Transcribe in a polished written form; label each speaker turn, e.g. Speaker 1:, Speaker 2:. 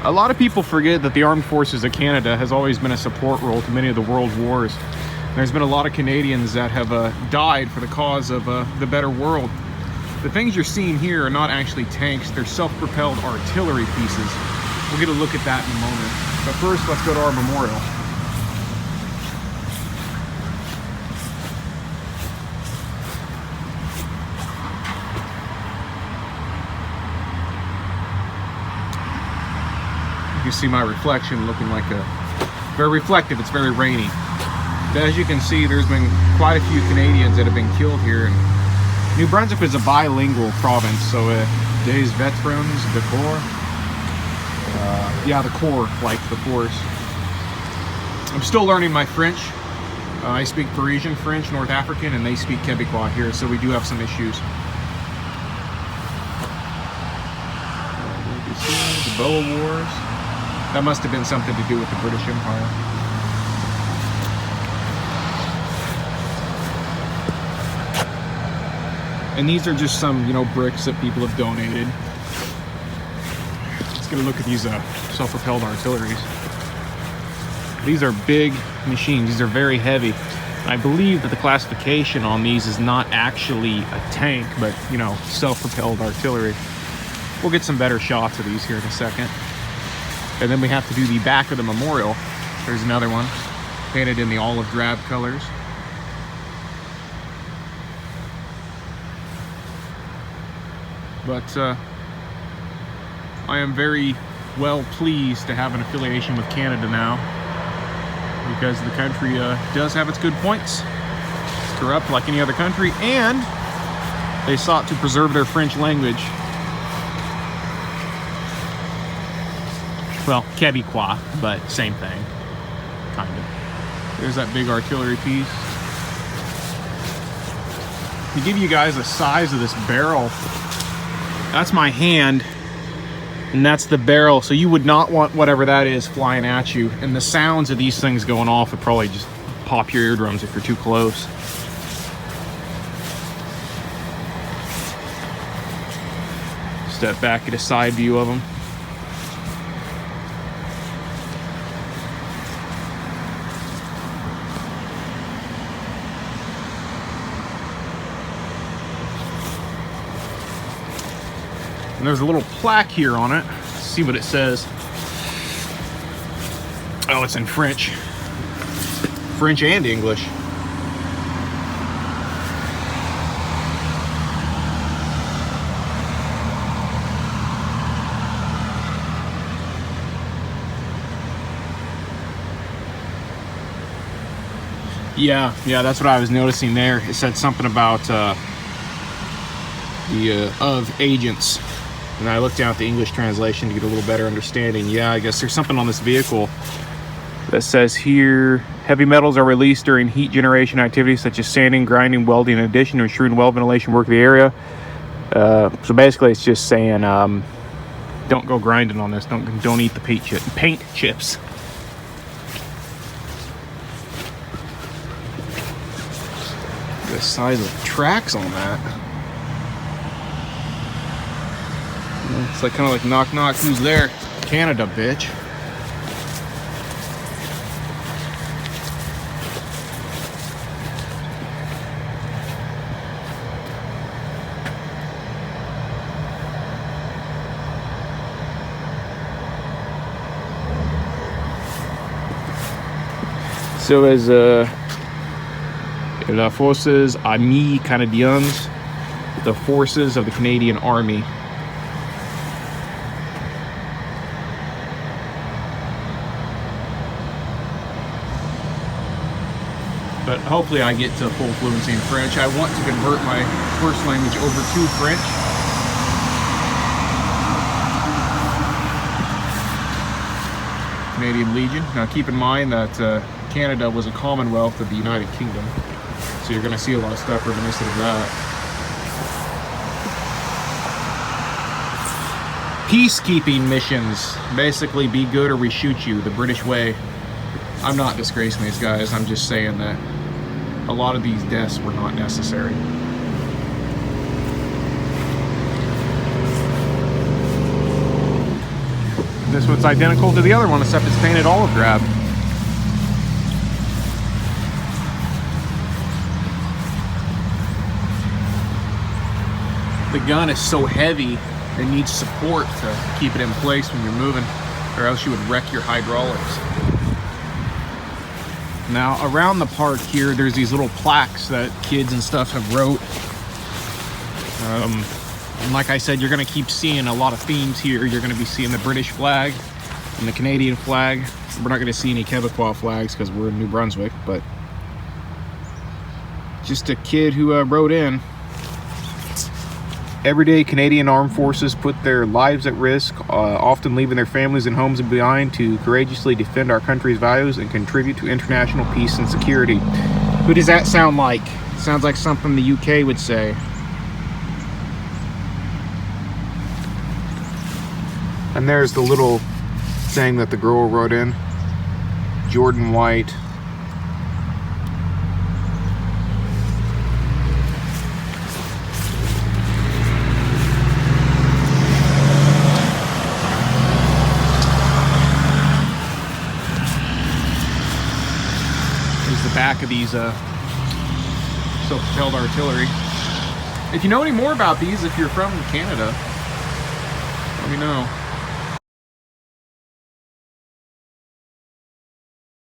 Speaker 1: A lot of people forget that the Armed Forces of Canada has always been a support role to many of the world wars. There's been a lot of Canadians that have died for the cause of the better world. The things you're seeing here are not actually tanks, they're self-propelled artillery pieces. We'll get a look at that in a moment. But first, let's go to our memorial. You can see my reflection looking like very reflective. It's very rainy. But as you can see, there's been quite a few Canadians that have been killed here. And New Brunswick is a bilingual province, so des veterans de corps. Yeah, the Corps, like the force. I'm still learning my French. I speak Parisian French, North African, and they speak Quebecois here, so we do have some issues. The Boer Wars. That must have been something to do with the British Empire. And these are just some, bricks that people have donated. Let's get a look at these self-propelled artilleries. These are big machines. These are very heavy. I believe that the classification on these is not actually a tank, but, self-propelled artillery. We'll get some better shots of these here in a second. And then we have to do the back of the memorial. There's another one, painted in the olive drab colors. But I am very well pleased to have an affiliation with Canada now, because the country does have its good points. It's corrupt like any other country, and they sought to preserve their French language. Well, Quebecois, but same thing, kind of. There's that big artillery piece. To give you guys a size of this barrel, that's my hand, and that's the barrel, so you would not want whatever that is flying at you. And the sounds of these things going off would probably just pop your eardrums if you're too close. Step back, get a side view of them. And there's a little plaque here on it. Let's see what it says. Oh, it's in French. French and English. Yeah, that's what I was noticing there. It said something about of agents. And I looked down at the English translation to get a little better understanding. Yeah, I guess there's something on this vehicle that says here, heavy metals are released during heat generation activities such as sanding, grinding, welding, in addition to ensuring well ventilation work of the area. So basically it's just saying, don't go grinding on this. Don't eat the paint chips. The size of the tracks on that. It's like kind of like knock knock, who's there? Canada, bitch. So as La Forces Amies Canadiennes, the forces of the Canadian Army. But hopefully I get to full fluency in French. I want to convert my first language over to French. Canadian Legion. Now keep in mind that Canada was a Commonwealth of the United Kingdom. So you're going to see a lot of stuff reminiscent of that. Peacekeeping missions. Basically, be good or we shoot you, the British way. I'm not disgracing these guys, I'm just saying that a lot of these deaths were not necessary. This one's identical to the other one, except it's painted olive drab. The gun is so heavy, it needs support to keep it in place when you're moving, or else you would wreck your hydraulics. Now, around the park here, there's these little plaques that kids and stuff have wrote. And like I said, you're gonna keep seeing a lot of themes here. You're gonna be seeing the British flag and the Canadian flag. We're not gonna see any Quebecois flags because we're in New Brunswick, but just a kid who wrote in, every day Canadian Armed Forces put their lives at risk, often leaving their families and homes behind to courageously defend our country's values and contribute to international peace and security. Who does that sound like? Sounds like something the UK would say. And there's the little saying that the girl wrote in. Jordan White. Here's the back of these self-propelled artillery. If you know any more about these, if you're from Canada, let me know.